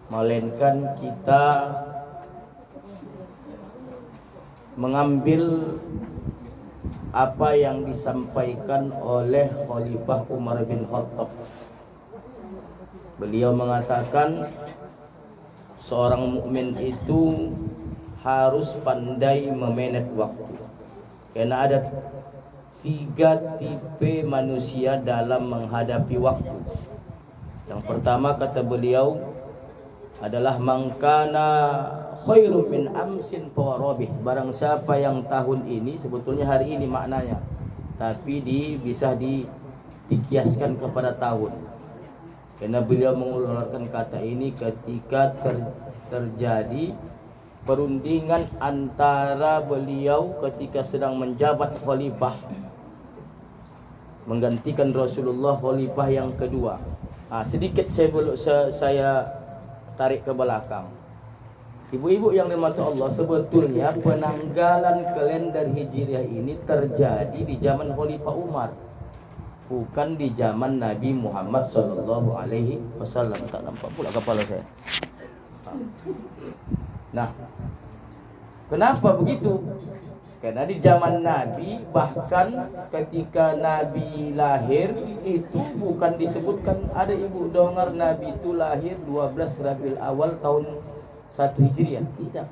melainkan kita mengambil apa yang disampaikan oleh Khalifah Umar bin Khattab. Beliau mengatakan seorang mukmin itu harus pandai memanage waktu. Karena ada 3 tipe manusia dalam menghadapi waktu. Yang pertama kata beliau adalah mangkana khairu min amsin fawarabih. Barang siapa yang tahun ini, sebetulnya hari ini maknanya, tapi bisa dikiaskan kepada tahun. Karena beliau mengeluarkan kata ini ketika terjadi perundingan antara beliau ketika sedang menjabat khalifah menggantikan Rasulullah, khalifah yang kedua. Sedikit saya tarik ke belakang. Ibu-ibu yang dirahmati Allah, sebetulnya penanggalan kalender Hijriah ini terjadi di zaman Khalifah Umar, bukan di zaman Nabi Muhammad sallallahu alaihi wasallam. Tak nampak pula kepala saya. Nah, kenapa begitu? Karena di zaman Nabi, bahkan ketika Nabi lahir itu bukan disebutkan, ada ibu dengar Nabi itu lahir 12 Rabiul Awal tahun 1 Hijriah. Tidak.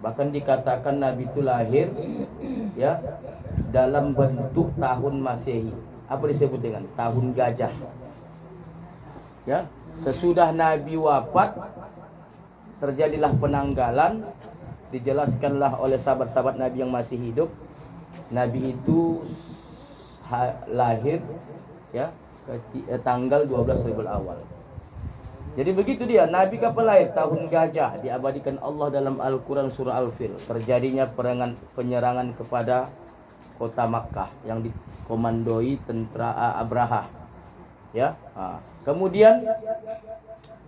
Bahkan dikatakan Nabi itu lahir ya dalam bentuk tahun Masehi. Apa disebut dengan tahun gajah. Ya, sesudah Nabi wafat terjadilah penanggalan, dijelaskanlah oleh sahabat-sahabat Nabi yang masih hidup. Nabi itu lahir ya tanggal 12 Rabiul Awal. Jadi begitu dia, Nabi kapan lahir? Tahun gajah, diabadikan Allah dalam Al-Quran surah Al-Fil. Terjadinya penyerangan kepada kota Makkah yang dikomandoi tentara Abraha. Ya, kemudian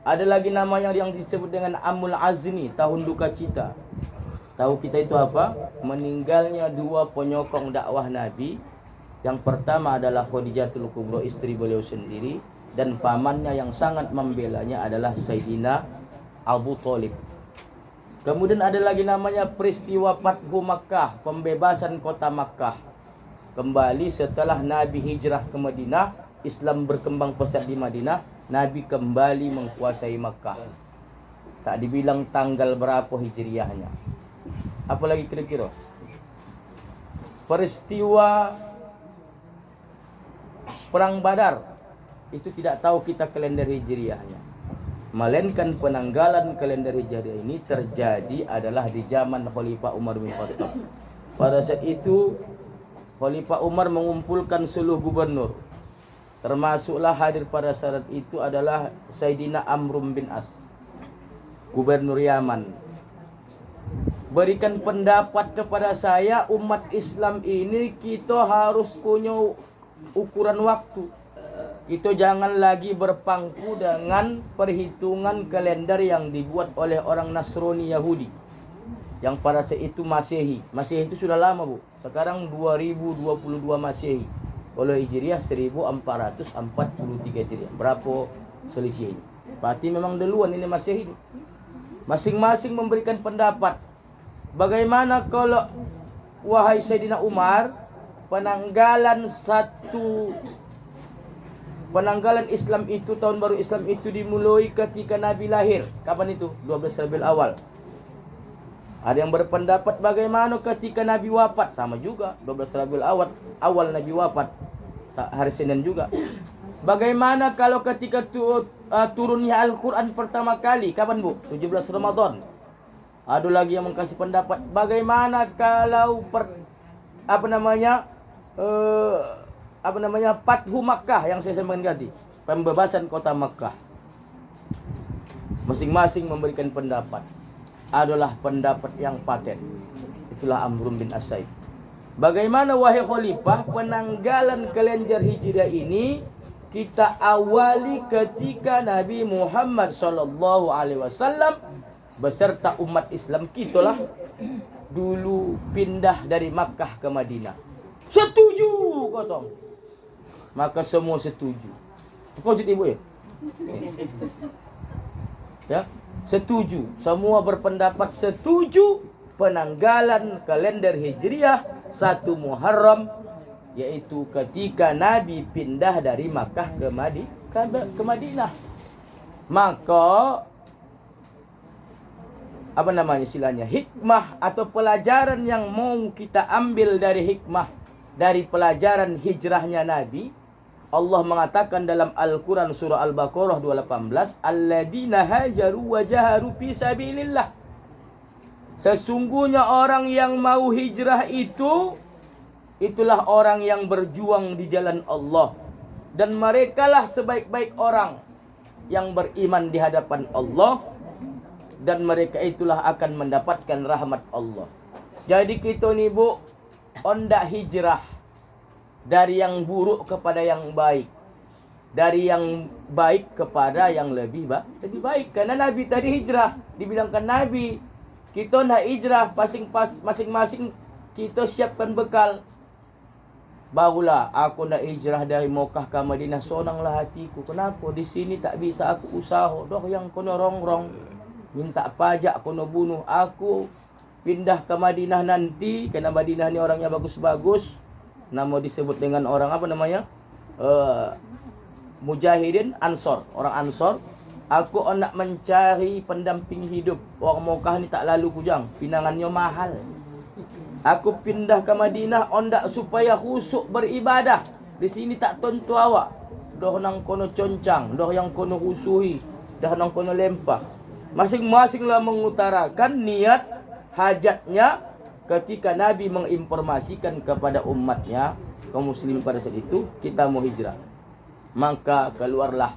ada lagi nama yang disebut dengan Amul Azni, tahun duka cita. Tahu kita itu apa? Meninggalnya 2 penyokong dakwah Nabi. Yang pertama adalah Khadijatul Kubra, istri beliau sendiri, dan pamannya yang sangat membelanya adalah Sayyidina Abu Thalib. Kemudian ada lagi namanya peristiwa Fathu Makkah, pembebasan kota Makkah. Kembali setelah Nabi hijrah ke Madinah, Islam berkembang pesat di Madinah, Nabi kembali menguasai Makkah. Tak dibilang tanggal berapa hijriahnya. Apalagi kira-kira? Peristiwa Perang Badar. Itu tidak tahu kita kalender hijriahnya. Melainkan penanggalan kalender hijriah ini terjadi adalah di zaman Khalifah Umar bin Khattab. Pada saat itu Khalifah Umar mengumpulkan seluruh gubernur. Termasuklah hadir pada saat itu adalah Sayyidina Amr bin As, gubernur Yaman. Berikan pendapat kepada saya, umat Islam ini kita harus punya ukuran waktu. Kita jangan lagi berpangku dengan perhitungan kalender yang dibuat oleh orang Nasrani Yahudi, yang pada saat itu Masehi. Masehi itu sudah lama, Bu. Sekarang 2022 Masehi. Kalau Hijriah 1443 Hijriah. Berapa selisihnya? Berarti memang duluan ini Masehi. Masing-masing memberikan pendapat. Bagaimana kalau wahai Sayyidina Umar, penanggalan Islam itu, tahun baru Islam itu dimulai ketika Nabi lahir. Kapan itu? 12 Rabiul Awal. Ada yang berpendapat bagaimana ketika Nabi wafat? Sama juga, 12 Rabiul Awal Nabi wafat. Hari Senin juga. Bagaimana kalau ketika turunnya Al-Quran pertama kali? Kapan, Bu? 17 Ramadan. Ada lagi yang mengkasih pendapat bagaimana kalau Fathu Makkah yang saya sampaikan tadi, pembebasan kota Makkah. Masing-masing memberikan pendapat. Adalah pendapat yang paten. Itulah Amr bin As-Said. Bagaimana wahai khalifah, penanggalan kalender Hijriah ini kita awali ketika Nabi Muhammad sallallahu alaihi wasallam beserta umat Islam kitalah dulu pindah dari Makkah ke Madinah. Setuju kotong. Maka semua setuju. Kau jadi ibu ya? Ya, setuju. Semua berpendapat setuju penanggalan kalender Hijriah 1 Muharram, yaitu ketika Nabi pindah dari Makkah ke Madinah. Maka apa namanya istilahnya, hikmah atau pelajaran yang mau kita ambil dari hikmah dari pelajaran hijrahnya Nabi, Allah mengatakan dalam Al-Quran surah Al-Baqarah 218, alladzina hajaru wa jaharu fi sabilillah. Sesungguhnya orang yang mau hijrah itulah orang yang berjuang di jalan Allah, dan merekalah sebaik-baik orang yang beriman di hadapan Allah, dan mereka itulah akan mendapatkan rahmat Allah. Jadi kita ni bu, ondak hijrah dari yang buruk kepada yang baik, dari yang baik kepada yang lebih baik. Karena Nabi tadi hijrah, dibilangkan Nabi, kita nak hijrah masing-masing kita siapkan bekal. Barulah aku nak hijrah dari Mekah ke Madinah, sonanglah hatiku. Kenapa di sini tak bisa aku usaha? Doh yang kono rongrong, minta pajak kono bunuh aku. Pindah ke Madinah nanti, karena Madinah ni orangnya bagus-bagus. Nama disebut dengan orang apa namanya? Mujahidin Ansor, orang Ansor. Aku nak mencari pendamping hidup. Orang Mekah ni tak lalu kujang, pinangannya mahal. Aku pindah ke Madinah ondak supaya khusuk beribadah. Di sini tak tontu awak. Doh nang kono concang, doh yang kono khusuhi, dah nang kono lempah. Masing-masinglah mengutarakan niat hajatnya ketika Nabi menginformasikan kepada umatnya, kaum muslimin pada saat itu, kita mau hijrah. Maka keluarlah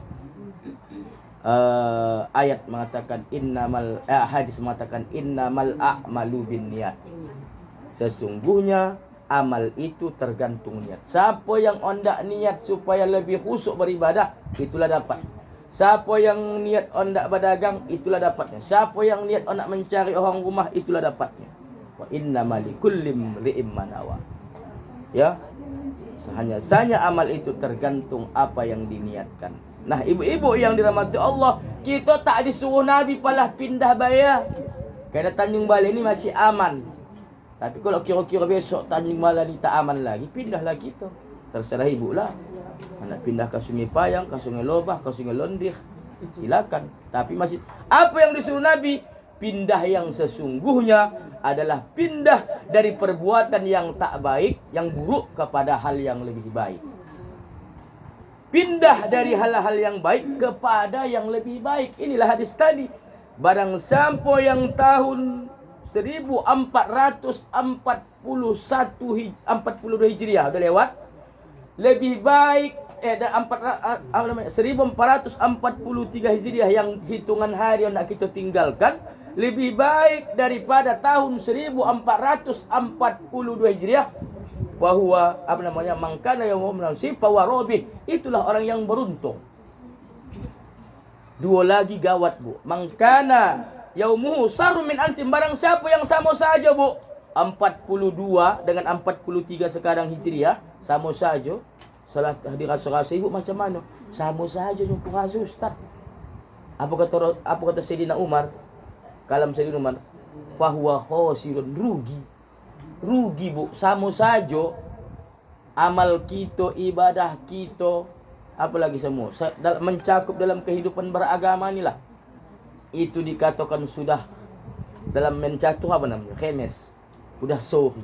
ayat mengatakan hadis mengatakan innamal a'malu binniyat. Sesungguhnya amal itu tergantung niat. Siapa yang ondak niat supaya lebih khusyuk beribadah, itulah dapat. Siapa yang niat ondak berdagang, itulah dapatnya. Siapa yang niat ondak mencari orang rumah, itulah dapatnya. Wa innamal likulli imri'in ma nawa. Ya. Hanya amal itu tergantung apa yang diniatkan. Nah, ibu-ibu yang dirahmati Allah, kita tak disuruh Nabi palah pindah bayar. Karena Tanjung Balai ini masih aman. Tapi kalau kira-kira besok Tanjung Balai ni tak aman lagi, pindahlah kita. Terserah ibu lah. Nak pindah ke Sungai Payang, ke Sungai Lobah, ke Sungai Londih, silakan. Tapi masih apa yang disuruh Nabi? Pindah yang sesungguhnya adalah pindah dari perbuatan yang tak baik, yang buruk kepada hal yang lebih baik. Pindah dari hal-hal yang baik kepada yang lebih baik. Inilah hadis tadi. Barang siapa yang tahun 1442 Hijriah udah lewat, lebih baik 1443 Hijriah yang hitungan hari yang nak kita tinggalkan, lebih baik daripada tahun 1442 Hijriah. Bahwa apa namanya, mangkana yaumul nasib fawarobih, itulah orang yang beruntung. Dua lagi gawat bu, mangkana yaumuhu sarum min ansim, barang siapa yang sama saja bu, 42 dengan 43 sekarang Hijriah sama saja. Salat dirasa-rasa ibu macam mana? Sama saja jumpa rasa ustaz. Apa kata Sayyidina Umar? Kalam Sayyidina Umar, fahuwa khosirun, rugi bu, sama saja amal kita, ibadah kita, apalagi semua mencakup dalam kehidupan beragama inilah. Itu dikatakan sudah dalam mencakup apa namanya, khemes, sudah sorry.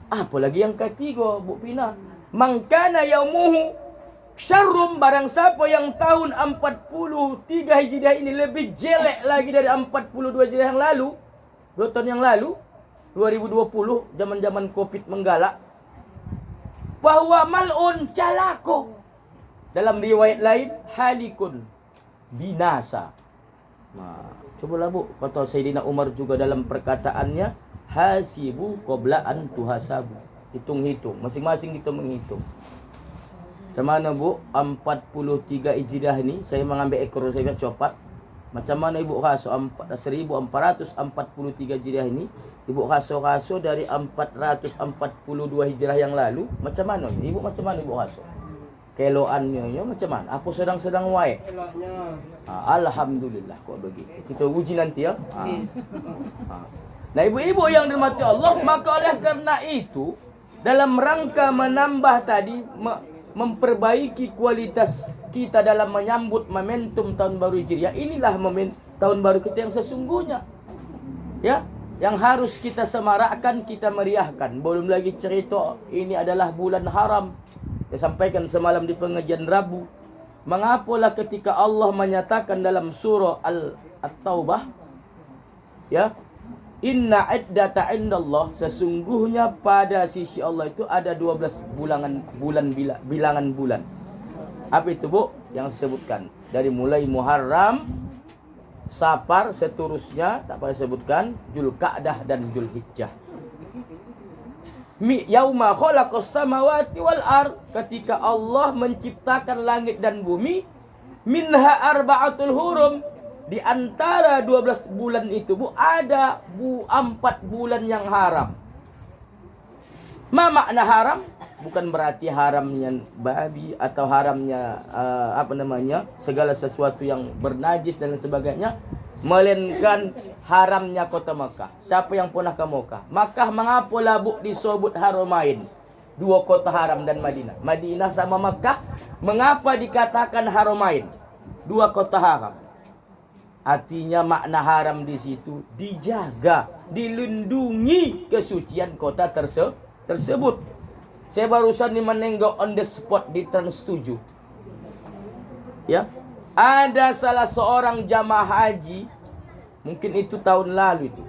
Apalagi yang ketiga bu Pina, mangkana yaumuhu syarrum, barang siapa yang tahun 43 Hijriah ini lebih jelek lagi dari 42 Hijriah yang lalu, 2 tahun yang lalu, 2020, zaman-zaman Covid menggalak, bahwa mal'un calako, dalam riwayat lain halikun, binasa. Nah, cobalah bu, kata Sayyidina Umar juga dalam perkataannya, hasibu qabla an tuhasabu. Hitung-hitung, masing-masing kita menghitung. Macam mana bu, 43 Hijriah ni, saya mengambil ekor saya copat. Macam mana ibu rasa 1443 Hijriah ini, ibu rasa dari 442 Hijriah yang lalu, macam mana? Ibu macam mana ibu rasa? keloannya macam mana? Apa sedang-sedang wae? Eloknya. Alhamdulillah kok begitu. Kita uji nanti ya. Nah, ibu-ibu yang dirahmati Allah, maka oleh karena itu dalam rangka menambah tadi memperbaiki kualitas kita dalam menyambut momentum tahun baru Hijriah, inilah tahun baru kita yang sesungguhnya. Ya, yang harus kita semarakkan, kita meriahkan. Belum lagi cerita ini adalah bulan haram. Saya sampaikan semalam di pengajian Rabu. Mengapalah ketika Allah menyatakan dalam surah At-Taubah, ya, inna iddata indallah, sesungguhnya pada sisi Allah itu ada 12 bilangan bulan. Apa itu, Bu? Yang disebutkan dari mulai Muharram, Safar, seterusnya tak payah sebutkan, Zulqa'dah dan Zulhijjah. Yauma khalaqas samawati wal ard, ketika Allah menciptakan langit dan bumi, minha arba'atul hurum, di antara 12 bulan itu, Bu, ada 4 bulan yang haram. Ma makna haram? Bukan berarti haramnya babi atau haramnya segala sesuatu yang bernajis dan sebagainya, melainkan haramnya kota Makkah. Siapa yang pernah ke Makkah? Makkah mengapalah, Bu, disebut haramain? 2 kota haram dan Madinah. Madinah sama Makkah, mengapa dikatakan haramain? 2 kota haram. Artinya makna haram di situ dijaga, dilindungi kesucian kota tersebut. Saya barusan menengok on the spot di Trans 7. Ya. Ada salah seorang jamaah haji, mungkin itu tahun lalu itu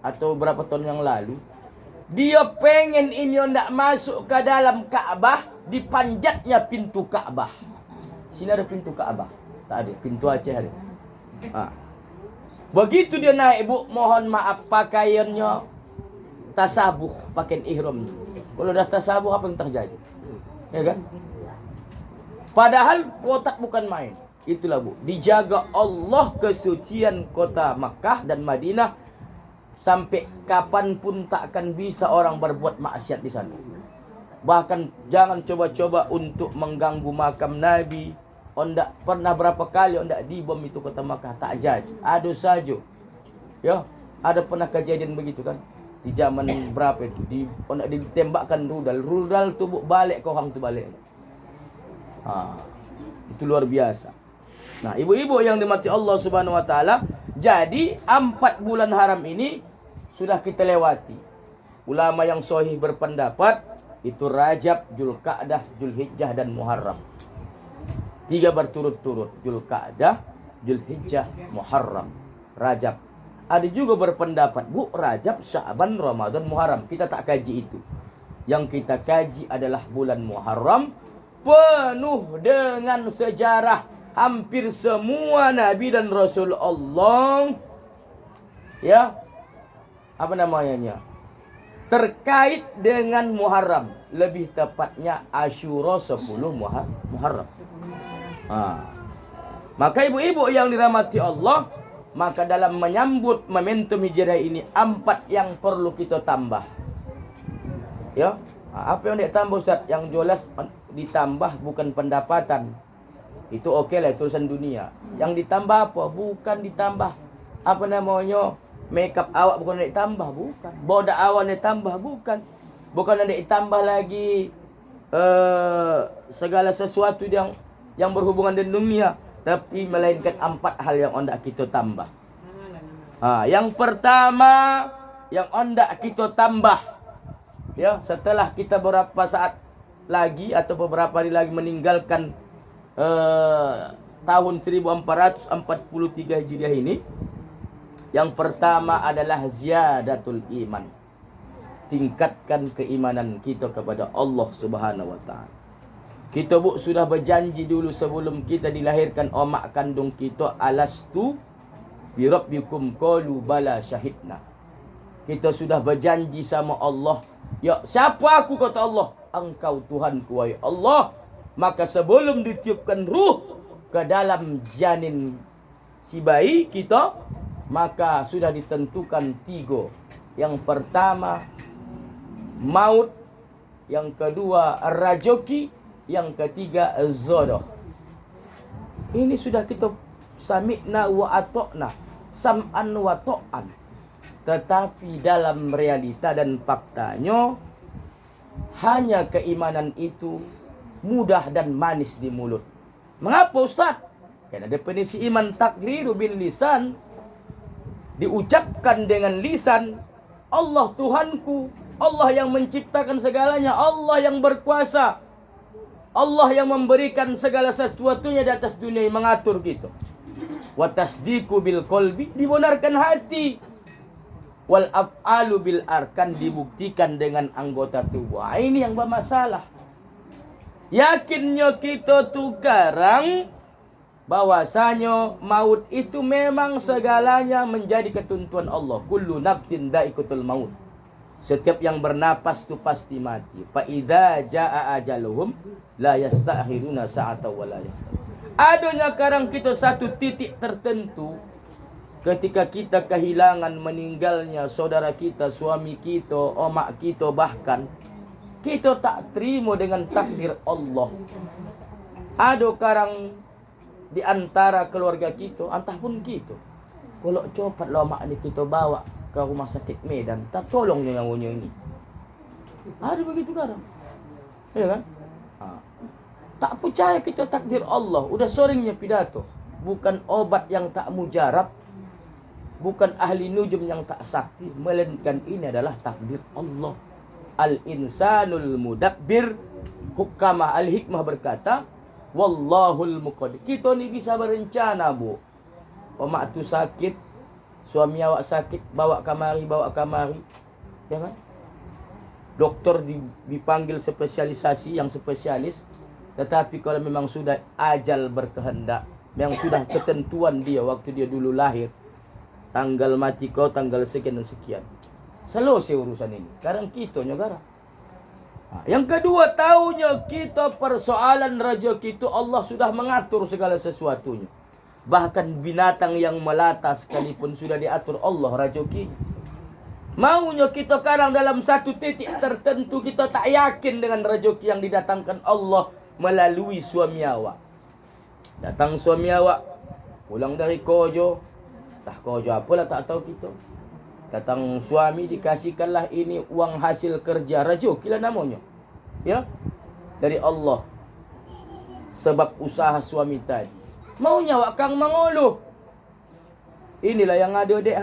atau berapa tahun yang lalu, dia pengen ini hendak masuk ke dalam Ka'bah, dipanjatnya pintu Ka'bah. Sini ada pintu Ka'bah? Tak ada, pintu Aceh ada. Begitu dia naik, Bu, mohon maaf, pakaiannya tasabuh, pakaian ihram. Kalau dah tasabuh, apa yang terjadi? Ya kan? Padahal kotak bukan main. Itulah, Bu, dijaga Allah kesucian kota Makkah dan Madinah, sampai kapanpun tak akan bisa orang berbuat maksiat di sana. Bahkan jangan coba-coba untuk mengganggu makam Nabi. Ondak pernah berapa kali ondak dibom itu kota Makkah, tak jadi. Ada saja. Ya, ada pernah kejadian begitu kan? Di zaman berapa itu? Ondak ditembakkan rudal tu, Bu, balik ke orang tu balik. Itu luar biasa. Nah, ibu-ibu yang dimati Allah Subhanahu wa taala, jadi 4 bulan haram ini sudah kita lewati. Ulama yang sahih berpendapat itu Rajab, Zulqa'dah, Zulhijjah dan Muharram. 3 berturut-turut, Zulqa'dah, Zulhijjah, Muharram, Rajab. Ada juga berpendapat, Bu, Rajab, Sya'ban, Ramadan, Muharram. Kita tak kaji itu. Yang kita kaji adalah bulan Muharram, penuh dengan sejarah. Hampir semua Nabi dan Rasul Allah, ya, terkait dengan Muharram. Lebih tepatnya Asyura 10 Muharram. Maka ibu-ibu yang dirahmati Allah, maka dalam menyambut momentum hijrah ini 4 yang perlu kita tambah. Ya, apa yang ditambah, Ustaz? Yang jelas ditambah bukan pendapatan. Itu oke lah, itu urusan dunia. Yang ditambah apa? Bukan ditambah makeup awak, bukan ditambah, bukan. Bodak awak ditambah, bukan. Bukan ditambah lagi segala sesuatu yang berhubungan dengan dunia, tapi melainkan 4 hal yang hendak kita tambah. Yang pertama yang hendak kita tambah, ya, setelah kita beberapa saat lagi atau beberapa hari lagi meninggalkan tahun 1443 Hijriah ini, yang pertama adalah ziyadatul iman. Tingkatkan keimanan kita kepada Allah Subhanahu wa taala. Kita, Bu, sudah berjanji dulu sebelum kita dilahirkan mak kandung kita, alastu bi rabbikum qalu bala syahidna. Kita sudah berjanji sama Allah, ya, siapa aku, kata Allah, engkau Tuhanku, wahai Allah. Maka sebelum ditiupkan ruh ke dalam janin si bayi kita, maka sudah ditentukan 3. Yang pertama maut, yang kedua rajoki, Yang ketiga zodoh. Ini sudah kita sami'na wa atokna, sam'an wa to'an. Tetapi dalam realita dan faktanya, hanya keimanan itu mudah dan manis di mulut. Mengapa Ustaz? Karena definisi iman takriru bil lisan, diucapkan dengan lisan, Allah Tuhanku, Allah yang menciptakan segalanya, Allah yang berkuasa, Allah yang memberikan segala sesuatunya di atas dunia, yang mengatur gitu. Wa tasdiqu bil qalbi, dibenarkan hati. Wal af'alu bil arkan, dibuktikan dengan anggota tubuh. Ini yang bermasalah. Yakinnya kita tukarang bahwasanya maut itu memang segalanya menjadi ketentuan Allah. Kullu nafsin dha'iqatul maut. Setiap yang bernapas itu pasti mati. Fa idza jaa ajaluhum la yastakhiruna sa'atan wa la yastaqdimun. Adanya karang kita satu titik tertentu, ketika kita kehilangan, meninggalnya saudara kita, suami kita, omak kita, bahkan kita tak terima dengan takdir Allah. Ada karang di antara keluarga kita, entah pun kita, kalau cepat lama ni kita bawa ke rumah sakit Medan, tak tolong yang punya ini. Ada begitu karang, ya kan? Tak percaya kita takdir Allah. Udah seringnya pidato, bukan obat yang tak mujarab, bukan ahli nujum yang tak sakti, melainkan ini adalah takdir Allah. Al-insanul mudabbir, hukama al-hikmah berkata, wallahul muqaddir. Kita ni bisa berencana, Bu. Omak tu sakit, suami awak sakit, bawa kamari. Ya kan? Doktor dipanggil spesialisasi yang spesialis. Tetapi kalau memang sudah ajal berkehendak, memang sudah ketentuan dia waktu dia dulu lahir, tanggal mati kau, tanggal sekian dan sekian, selesai urusan ini. Sekarang kita negara. Yang kedua, tahunya kita persoalan rezeki itu Allah sudah mengatur segala sesuatunya. Bahkan binatang yang melata sekalipun sudah diatur Allah rezeki. Maunya kita sekarang dalam satu titik tertentu kita tak yakin dengan rezeki yang didatangkan Allah melalui suami awak. Datang suami awak pulang dari kojo, tak kojo apalah tak tahu kita. Datang suami, dikasihkanlah ini uang hasil kerja, rezeki lah namanya, ya, dari Allah, sebab usaha suami tadi. Maunya awak kang mengeluh, inilah yang ada dek,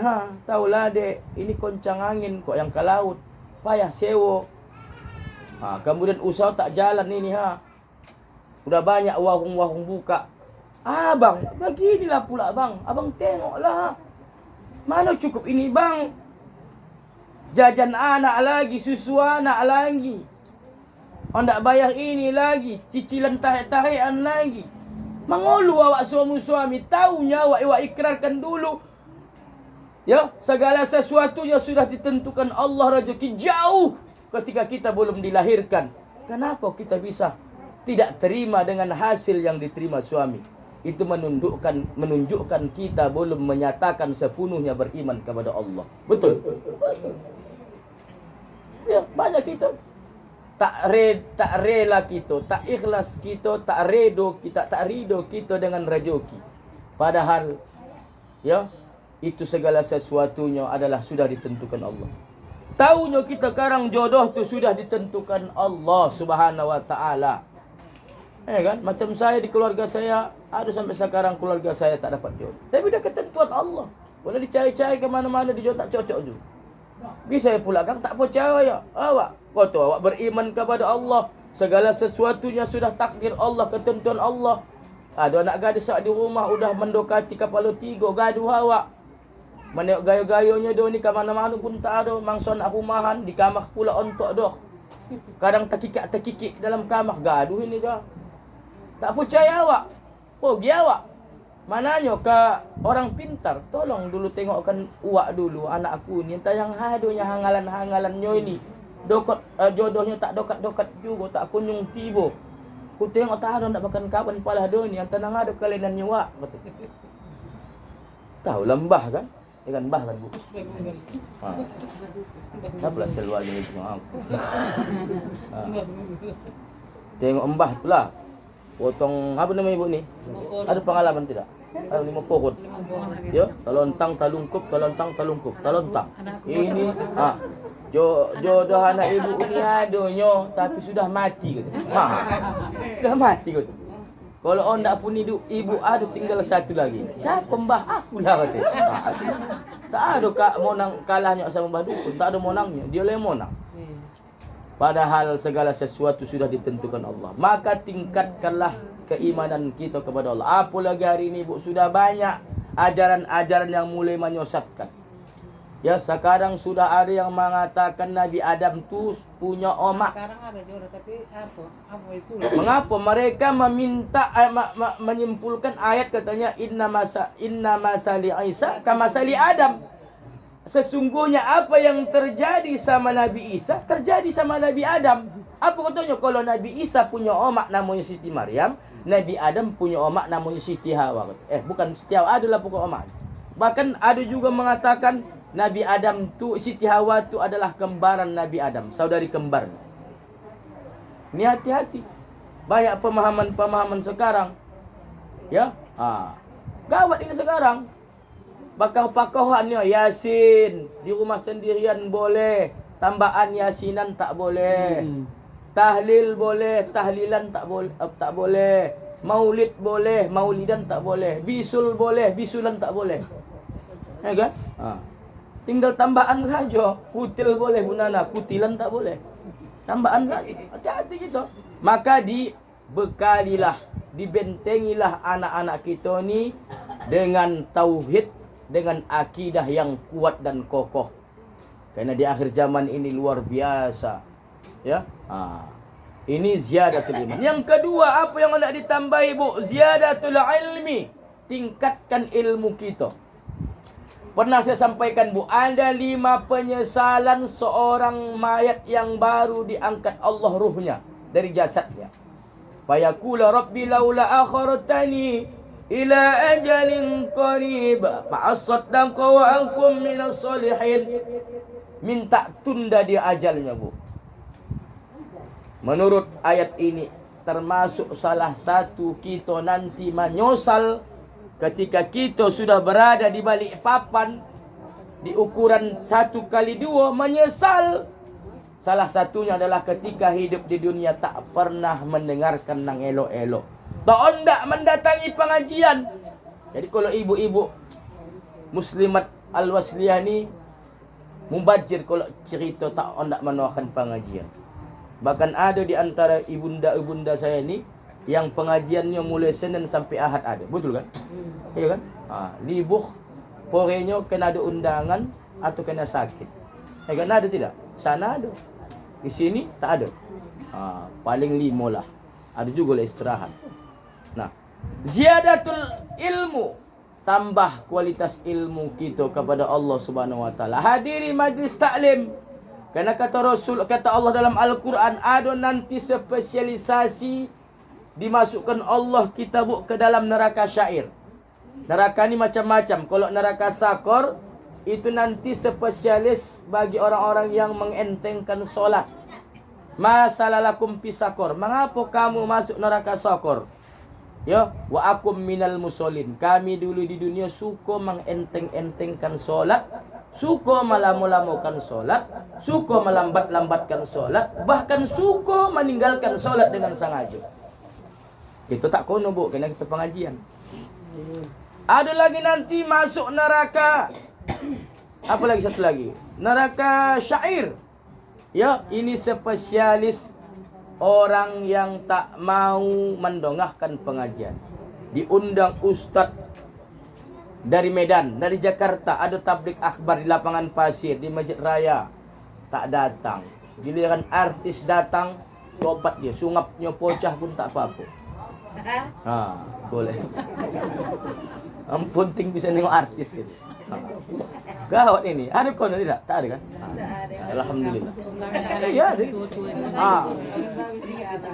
tahulah dek, ini koncang angin kok yang ke laut, payah sewa. Kemudian usaha tak jalan ini, udah banyak warung-warung buka. Bang, beginilah pula bang. Abang tengoklah. Mana cukup ini bang? Jajan anak lagi, susu anak lagi. Hendak bayar ini lagi, cicilan tarik-tarikan lagi. Mengeluh awak suami-suami, tahunya awak ikrarkan dulu. Ya, segala sesuatunya sudah ditentukan Allah rezeki jauh ketika kita belum dilahirkan. Kenapa kita bisa tidak terima dengan hasil yang diterima suami? Itu menunjukkan kita belum menyatakan sepenuhnya beriman kepada Allah. Betul? Betul. Ya, banyak kita tak rela kita, tak ikhlas kita, tak ridho kita dengan rezeki. Padahal ya, itu segala sesuatunya adalah sudah ditentukan Allah. Tahunya kita sekarang jodoh tu sudah ditentukan Allah Subhanahu wa taala. Kan? Macam saya di keluarga saya, ada sampai sekarang keluarga saya tak dapat jodoh. Tapi dah ketentuan Allah. Boleh dicari-cari ke mana-mana, dia tak cocok juga. Bisa pula kan tak percaya. Awak kata awak beriman kepada Allah, segala sesuatunya sudah takdir Allah, ketentuan Allah. Ada anak gadis di rumah udah mendekati kepala 3, gaduh awak. Menengok gaya-gayanya dia ni ke mana-mana pun tak ada, mangsa nak rumahan, di kamar pula ontok doh. Kadang terkikik dalam kamar, gaduh ini dah. Tak percaya awak, pergi awak. Mananya ke orang pintar, tolong dulu tengokkan uak dulu anak aku ni, entah yang hadunya hangalan-hangalannya ini. Jodohnya tak dokat-dokat juga, tak kunjung tiba. Ku tengok tak ada nak makan kawan palah dia ni, entah nang ada kalenannya wak. Tahu lembah kan? Ikan bah kan bu. Apalah seluar ini semua. Tengok embah tu lah. Potong apa nama ibu ni? Ada pengalaman tidak? Ada 5 pokok. Ya, talontang talungkup. Ini jodoh anak ibu ni adonyo tapi sudah mati kata. Sudah mati kata. Kalau on tak pun ibu ada tinggal satu lagi. Siapa mbah? Akulah kata. Tak ada kak monang kalahnya sama mbah dukun, tak ada monangnya. Dia lah yang monang. Padahal segala sesuatu sudah ditentukan Allah. Maka tingkatkanlah keimanan kita kepada Allah. Apalagi hari ini Bu, sudah banyak ajaran-ajaran yang mulai menyesatkan. Ya, sekarang sudah ada yang mengatakan Nabi Adam tu punya omak. Sekarang ada juga, tapi apa itu? Mengapa mereka meminta menyimpulkan ayat katanya inna masali Isa kama masali Adam. Sesungguhnya apa yang terjadi sama Nabi Isa terjadi sama Nabi Adam. Apa katanya? Kalau Nabi Isa punya omak namanya Siti Maryam, Nabi Adam punya omak namanya Siti Hawa. Bukan Siti Hawa, adalah pokok omak. Bahkan ada juga mengatakan Nabi Adam tu, Siti Hawa tu adalah kembaran Nabi Adam, saudari kembarnya. Ini hati-hati. Banyak pemahaman-pemahaman sekarang. Ya, gawat ini sekarang. Pakoh-pakohannya Yasin di rumah sendirian boleh, tambahan Yasinan tak boleh. Tahlil boleh, tahlilan tak boleh. Maulid boleh, maulidan tak boleh. Bisul boleh, bisulan tak boleh. Ya kan? Tinggal tambahan saja. Kutil boleh bunana, kutilan tak boleh. Tambahan saja. Hati-hati gitu. Maka dibekalilah, dibentengilah anak-anak kita ni dengan tauhid, dengan akidah yang kuat dan kokoh. Karena di akhir zaman ini luar biasa. Ya. Ini ziyadatul ilmi. Yang kedua, apa yang hendak ditambahi, Bu? Ziyadatul ilmi. Tingkatkan ilmu kita. Pernah saya sampaikan, Bu, ada 5 penyesalan seorang mayat yang baru diangkat Allah ruhnya dari jasadnya. Fayaqula rabbi laula akhartani ila ajalin qarib fa asaddaqa wa akum minas solihin. Minta tunda dia ajalnya, Bu. Menurut ayat ini termasuk salah satu kita nanti menyesal ketika kita sudah berada di balik papan di ukuran 1x2 menyesal. Salah satunya adalah ketika hidup di dunia tak pernah mendengarkan nang elok-elok. Tak ondak mendatangi pengajian. Jadi kalau ibu-ibu muslimat al-wasliyah ni mubajir kalau cerita tak ondak mendoakan pengajian. Bahkan ada di antara ibunda-ibunda saya ni yang pengajiannya mulai Senin sampai Ahad ada. Betul kan? Iya kan? Libuh porenya kena ada undangan atau kena sakit. Ya kan, ada tidak? Sana ada. Di sini tak ada. Paling 5 lah. Ada juga lah istirahat. Nah, ziyadatul ilmu, tambah kualitas ilmu kita kepada Allah Subhanahu wa taala. Hadiri majlis taklim. Karena kata Rasul, kata Allah dalam Al-Quran, ada nanti spesialisasi dimasukkan Allah kita, Bu, ke dalam neraka syair. Neraka ni macam-macam. Kalau neraka sakor, itu nanti spesialis bagi orang-orang yang mengentengkan solat. Masalalakum pisakor. Mengapa kamu masuk neraka sakor? Ya, wa akum minal musallin. Kami dulu di dunia suka mengenteng-entengkan solat. Suka malam-malamukan solat, suka melambat-lambatkan solat, bahkan suka meninggalkan solat dengan sengaja. Kita tak kono, Bu, kena kita pengajian. Ada lagi nanti masuk neraka. Apa lagi satu lagi? Neraka syair. Ya, ini spesialis orang yang tak mau mendongahkan pengajian. Diundang ustaz dari Medan, dari Jakarta, ada tablik akhbar di lapangan pasir, di Masjid Raya, tak datang. Giliran artis datang, tobat dia, sungapnya pocah pun tak apa-apa. Boleh. Ampun, ting bisa nengok artis gitu. Gawat ini. Ada kono tidak? Tak ada kan? Alhamdulillah. Iya, ada.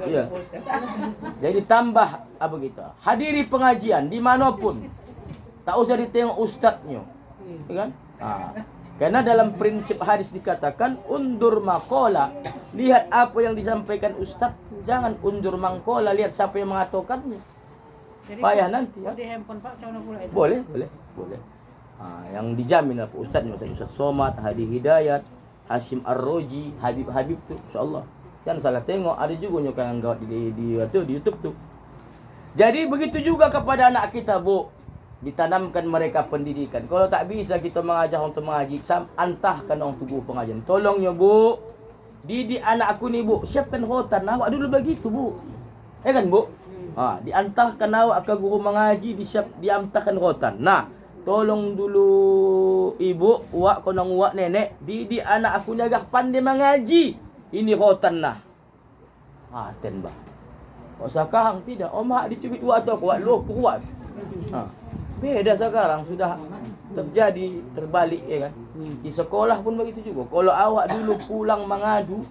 Iya. Jadi tambah apa gitu. Hadiri pengajian dimanapun. Tak usah ditengok ustadznya. Ya kan? Karena dalam prinsip hadis dikatakan undur maqala, lihat apa yang disampaikan ustaz, jangan undur mangkola, lihat siapa yang mengatakannya. Jadi, Payah nanti ya. di handphone Pak macam mana pula itu? Boleh. Yang dijamin apa ustaz, Ustaz Somad, Hadi Hidayat, Hashim Ar-Roji, Habib tuh insyaallah. Jangan salah tengok, ada juga yang gawat di YouTube tuh. Jadi begitu juga kepada anak kita, Bu. Ditanamkan mereka pendidikan. Kalau tak bisa kita mengajar untuk mengaji, antahkan orang tubuh pengajian. Tolongnya, Bu. Didik anak aku ni, Bu. Siapkan khotan. Awak dulu begitu, Bu. Kan, Bu? Diantahkan awak ke guru mengaji, diantahkan khotan. Nah, tolong dulu ibu, uak, konong uak, nenek, didik anak aku ni agak pandai mengaji. Ini khotan nah. Ten, bah. Kok sekarang tidak. Mak dicubit uak tu aku, uak lupa uak. Beda sekarang, sudah terjadi terbalik ya kan. Di sekolah pun begitu juga. Kalau awak dulu pulang mengadu,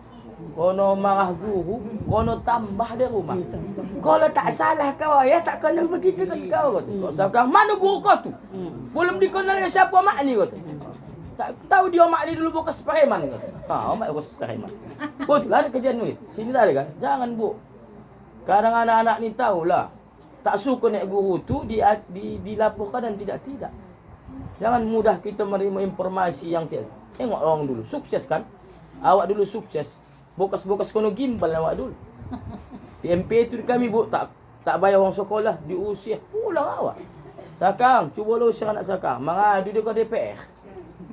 kono marah guru, kono tambah di rumah. Kalau tak salah kau ya, tak kena begitu kan kau. Kau sekarang mana guru kau tu? Belum dikenal dengan siapa mak ni kau tu. Tak tahu dia mak ni dulu bekas preman kau. Mak bekas preman. Betul ada kejadian ni. Sini tak ada kan? Jangan, Bu. Kadang anak-anak ni tahulah. Tak suka naik guru tu dilaporkan dan tidak. Jangan mudah kita menerima informasi yang tidak. Tengok orang dulu sukses kan? Awak dulu sukses. Bokas-bokas kono gimbal awak dulu. Di MP tu kami, Bu, tak bayar orang sekolah, diusir pulang awak. Sekarang cuba lo usir anak sekarang, mengadu dia ke DPR.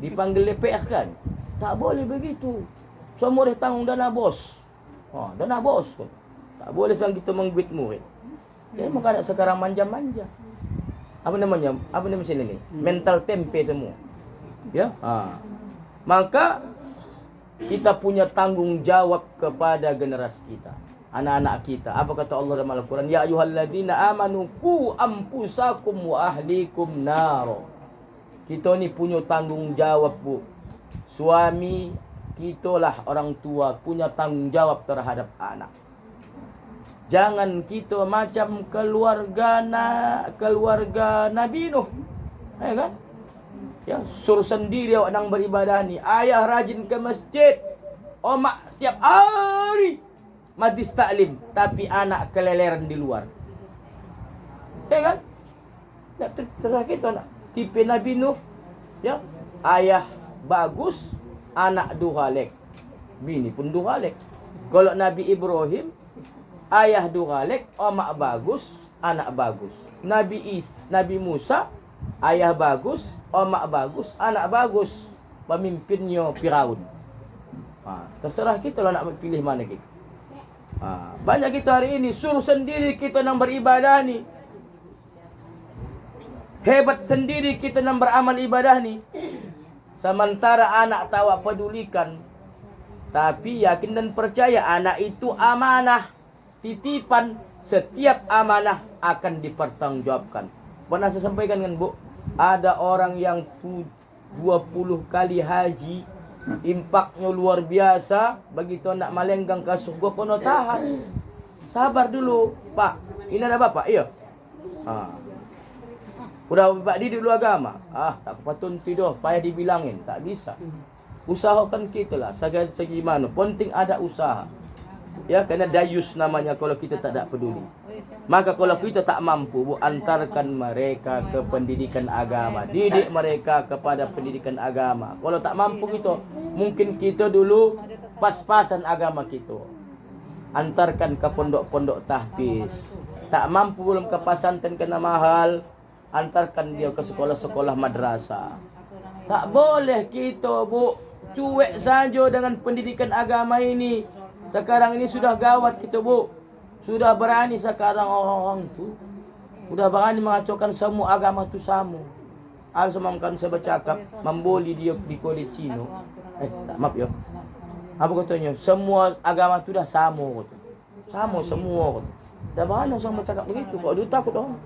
Dipanggil DPR kan? Tak boleh begitu. Semua dah tanggung dana bos. Dana bos kan. Tak boleh sang kita mengbit murid. Dia muka anak sekarang manja-manja. Apa namanya sini ni? Mental tempe semua. Ya. Maka kita punya tanggung jawab kepada generasi kita, anak-anak kita. Apa kata Allah dalam Al-Quran? Ya ayyuhalladzina amanu qu anfusakum wa ahlikum nar. Kita ni punya tanggung jawab, Bu. Suami kita lah, orang tua punya tanggung jawab terhadap anak. Jangan kita macam keluarga Nabi Nuh. Kan? Ya, suruh sendiri awak nang beribadah ni. Ayah rajin ke masjid. Mak tiap hari majlis taklim, tapi anak keleleran di luar. Kan? Tak terserah kita nak tipe Nabi Nuh. Ya, ayah bagus, anak durhalik. Bini pun durhalik. Kalau Nabi Ibrahim, ayah durhalik, mak bagus, anak bagus. Nabi Musa, ayah bagus, mak bagus, anak bagus. Pemimpinnya Firaun. Terserah kita lah nak pilih mana kita. Banyak kita hari ini suruh sendiri kita nak beribadah ni. Hebat sendiri kita nak beramal ibadah ni. Sementara anak tak awak pedulikan. Tapi yakin dan percaya anak itu amanah. Titipan, setiap amanah akan dipertanggungjawabkan. Pernah saya sampaikan kan, Bu, ada orang yang 20 kali haji, impaknya luar biasa, begitu nak melenggang ke surga kono tahan. Sabar dulu, Pak. Ini ada Bapak? Iya. Udah Bapak didik dulu agama. Tak patut tidur, payah dibilangin, tak bisa. Usahakan kita lah, segi mana. Penting ada usaha. Ya, kerana dayus namanya kalau kita tak ada peduli. Maka kalau kita tak mampu, Bu, antarkan mereka ke pendidikan agama. Didik mereka kepada pendidikan agama. Kalau tak mampu kita, mungkin kita dulu pas-pasan agama kita. Antarkan ke pondok-pondok tahfiz. Tak mampu belum ke pesantren kena mahal, antarkan dia ke sekolah-sekolah madrasah. Tak boleh kita, Bu, cuek saja dengan pendidikan agama ini. Sekarang ini sudah gawat kita, Bu. Sudah berani sekarang orang-orang tu. Sudah berani mengacaukan semua agama tu sama. Al-Sumamkan saya bercakap, membuli dia di Kode Cino. Maaf ya. Apa katanya? Semua agama tu dah sama. Sama semua. Dah berani orang bercakap begitu. Kok dia takut orang?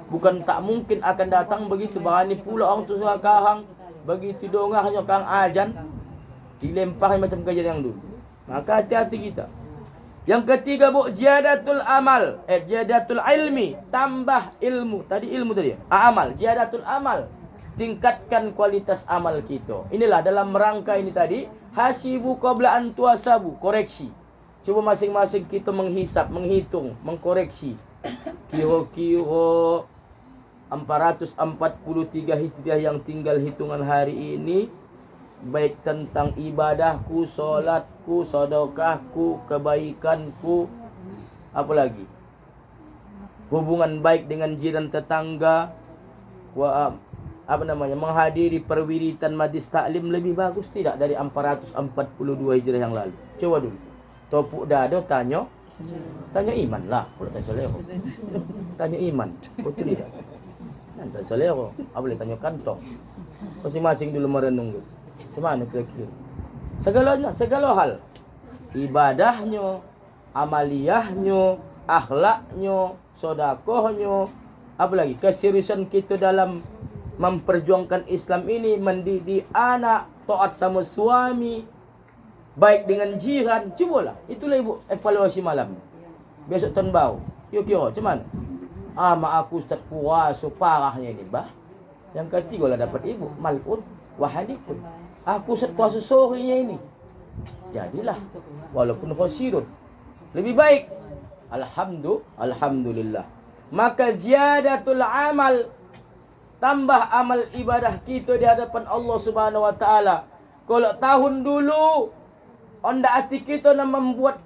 Bukan tak mungkin akan datang begitu. Berani pula orang tu sekarang. Begitu dongahnya kang ajan. Dilemparin macam kejadian yang dulu. Maka hati-hati kita. Yang ketiga, Bu, ziyadatul amal. Ziyadatul ilmi, tambah ilmu. Tadi ilmu tadi. Amal, ziyadatul amal. tingkatkan kualitas amal kita. Inilah dalam rangka ini tadi, hasibu qabla an tuhasabu, koreksi. Cuba masing-masing kita menghisap, menghitung, mengkoreksi. Kira-kira 443 Hijriah yang tinggal hitungan hari ini, baik tentang ibadahku, solatku, sedekahku, kebaikanku, apa lagi? Hubungan baik dengan jiran tetangga, menghadiri perwiritan majlis taklim lebih bagus tidak dari 442 Hijriah yang lalu? Coba dulu. Topuk dada tanya iman lah. Kalau tanya selera, tanya iman. Betul tidak? Tanya selera, apa boleh tanya kantong. Masing-masing dulu merenung dulu. Macam mana kira-kira? Segala hal, ibadahnya, amaliyahnya, akhlaknya, sodakohnya, apa lagi? Keseriusan kita dalam memperjuangkan Islam ini, mendidik anak, taat sama suami, baik dengan jiran. Cubalah, itulah ibu evaluasi malam. Besok tahun bau, yuk kira macam mana? Mak aku ustaz puasa parahnya ini bah. Yang ketiga lah dapat ibu mal'un wahadikun. Aku ustaz puasa sorenya ini. Jadilah walaupun khosirun, lebih baik. Alhamdulillah. Maka ziyadatul amal, tambah amal ibadah kita di hadapan Allah Subhanahu wa taala. Kalau tahun dulu onda hati kita nak membuat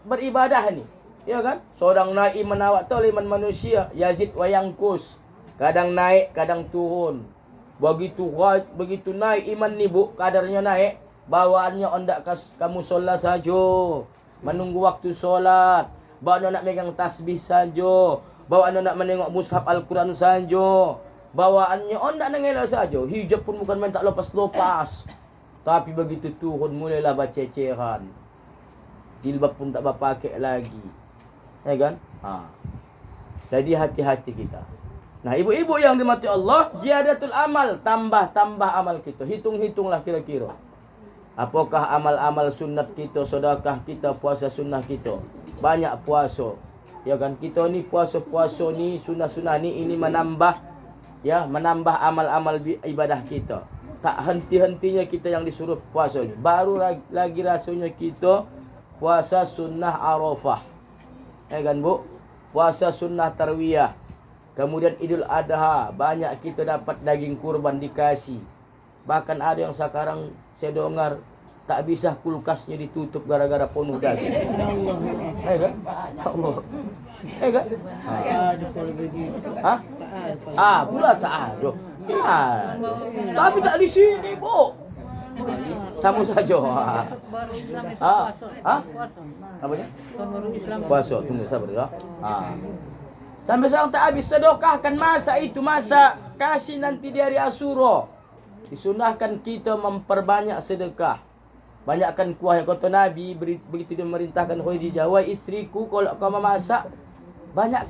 beribadah ni, ya kan? Seorang naik iman awak tahu iman manusia yazid wa yanqus. Kadang naik, kadang turun. Begitu naik iman ni bu, kadarnya naik, bawaannya onda kamu solat saja, menunggu waktu solat, bawaan nak megang tasbih saja, bawaan nak menengok mushaf Al-Quran saja, bawaannya onda nangela saja. Hijab pun bukan main tak lepas-lepas. Tapi begitu turun mulailah berceceran. Jilbab pun tak berpakai lagi. Ya kan? Jadi hati-hati kita. Nah, ibu-ibu yang dimati Allah, ziyadatul amal, tambah amal kita. Hitung-hitunglah kira-kira. Apakah amal-amal sunat kita, sedekah kita, puasa sunnah kita? Banyak puasa. Ya kan? Kita ni puasa-puasa ni, sunnah-sunnah ni ini menambah amal-amal ibadah kita. Tak henti-hentinya kita yang disuruh puasa ni. Baru lagi rasanya kita puasa sunnah Arafah. Ya kan bu? Puasa sunnah Tarwiyah. Kemudian Idul Adha, banyak kita dapat daging kurban dikasih. Bahkan ada yang sekarang saya dengar tak bisa kulkasnya ditutup gara-gara penuh daging. Ya kan? Allah. Ya kan? Pula tak ada. Tapi tak di sini, Bu. Sama saja. Baru Islam itu puasa. Apa dia? Tahun baru Islam. Puasa, tunggu sabar ya. Sampai sekarang tak habis. Sedekahkan masa itu, masa kasih nanti di hari Asyura. Disunahkan kita memperbanyak sedekah. Banyakkan kuah yang kata Nabi begitu dia memerintahkan Khadijah, wahai istriku, kalau kau memasak banyak